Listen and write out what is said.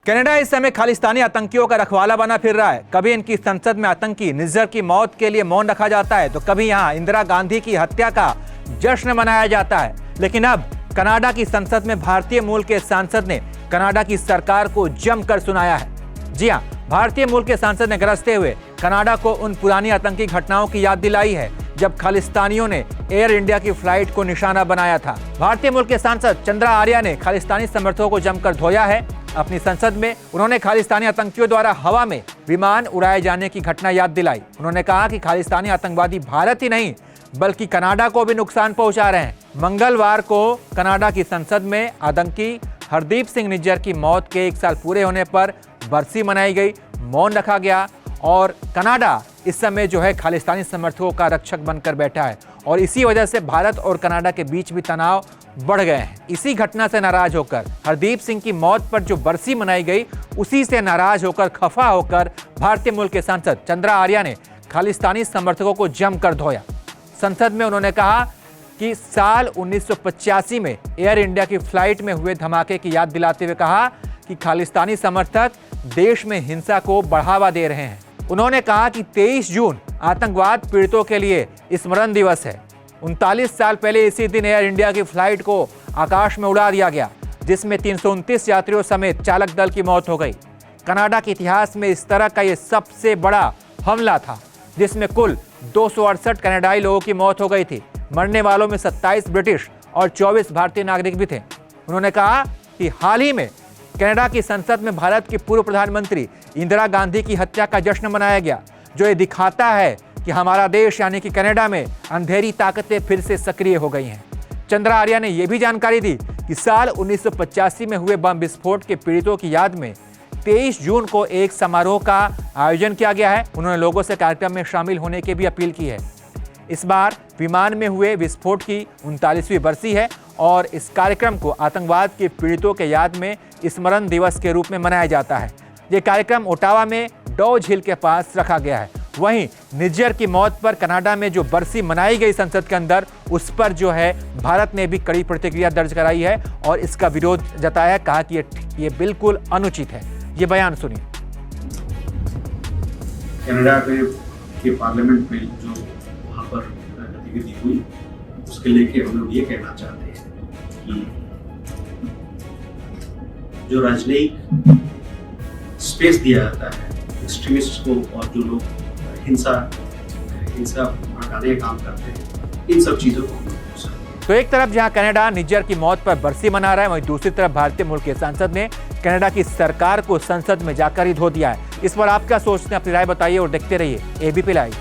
Canada इस समय खालिस्तानी आतंकियों का रखवाला बना फिर रहा है। कभी इनकी संसद में आतंकी निज्जर की मौत के लिए मौन रखा जाता है, तो कभी यहाँ इंदिरा गांधी की हत्या का जश्न मनाया जाता है। लेकिन अब कनाडा की संसद में भारतीय मूल के सांसद ने कनाडा की सरकार को जमकर सुनाया है। जी हाँ, भारतीय मूल के सांसद ने गरजते हुए कनाडा को उन पुरानी आतंकी घटनाओं की याद दिलाई है जब खालिस्तानियों ने एयर इंडिया की फ्लाइट को निशाना बनाया था। भारतीय मूल के सांसद चंद्रा आर्या ने खालिस्तानी समर्थकों को जमकर धोया है। अपनी संसद में उन्होंने खालिस्तानी आतंकियों द्वारा हवा में विमान उड़ाए जाने की घटना याद दिलाई। उन्होंने कहा कि खालिस्तानी आतंकवादी भारत ही नहीं बल्कि कनाडा को भी नुकसान पहुंचा रहे हैं। मंगलवार को कनाडा की संसद में आतंकी हरदीप सिंह निज्जर की मौत के 1 साल पूरे होने पर बरसी मनाई गई, मौन रखा गया और कनाडा इस समय जो है खालिस्तानी समर्थकों का रक्षक बनकर बैठा है और इसी वजह से भारत और कनाडा के बीच भी तनाव बढ़ गए हैं। इसी घटना से नाराज होकर हरदीप सिंह की मौत पर जो बरसी मनाई गई, उसी से नाराज होकर खफा होकर भारतीय मूल के सांसद चंद्रा आर्या ने खालिस्तानी समर्थकों को जमकर धोया। संसद में उन्होंने कहा कि साल 1985 में एयर इंडिया की फ्लाइट में हुए धमाके की याद दिलाते हुए कहा कि खालिस्तानी समर्थक देश में हिंसा को बढ़ावा दे रहे हैं। उन्होंने कहा कि 23 जून आतंकवाद पीड़ितों के लिए स्मरण दिवस है। 39 साल पहले इसी दिन एयर इंडिया की फ्लाइट को आकाश में उड़ा दिया गया, जिसमें 329 यात्रियों समेत चालक दल की मौत हो गई। कनाडा के इतिहास में इस तरह का यह सबसे बड़ा हमला था, जिसमें कुल 268 कनाडाई लोगों की मौत हो गई थी। मरने वालों में 27 ब्रिटिश और 24 भारतीय नागरिक भी थे। उन्होंने कहा कि हाल ही में कनाडा की संसद में भारत की पूर्व प्रधानमंत्री इंदिरा गांधी की हत्या का जश्न मनाया गया, जो ये दिखाता है कि हमारा देश यानी कि कनाडा में अंधेरी ताकतें फिर से सक्रिय हो गई हैं। चंद्रा आर्या ने यह भी जानकारी दी कि साल 1985 में हुए बम विस्फोट के पीड़ितों की याद में 23 जून को एक समारोह का आयोजन किया गया है। उन्होंने लोगों से कार्यक्रम में शामिल होने की भी अपील की है। इस बार विमान में हुए विस्फोट की 39वीं बरसी है और इस कार्यक्रम को आतंकवाद के पीड़ितों के याद में स्मरण दिवस के रूप में मनाया जाता है। ये कार्यक्रम ओटावा में डॉ झील के पास रखा गया है। वहीं निज्जर की मौत पर कनाडा में जो बरसी मनाई गई संसद के अंदर, उस पर जो है भारत ने भी कड़ी प्रतिक्रिया दर्ज कराई है और इसका विरोध जताया, कहा कि ये बिल्कुल अनुचित है। ये बयान सुनिए। कनाडा के पार्लियामेंट में जो वहाँ पर गतिविधि हुई, उसके लेके हम लोग ये कहना चाहते हैं कि जो राजनयिक स्पेस दिया जाता है एक्सट्रीमिस्ट को और जो लोग हिंसा भड़काने का काम करते हैं, इन सब चीज़ों को तो एक तरफ जहां कनाडा निज्जर की मौत पर बरसी मना रहा है, वहीं दूसरी तरफ भारतीय मूल के सांसद ने कनाडा की सरकार को संसद में जाकर ही धो दिया है। इस पर आप क्या सोचते हैं? अपनी राय बताइए और देखते रहिए एबीपी लाइव।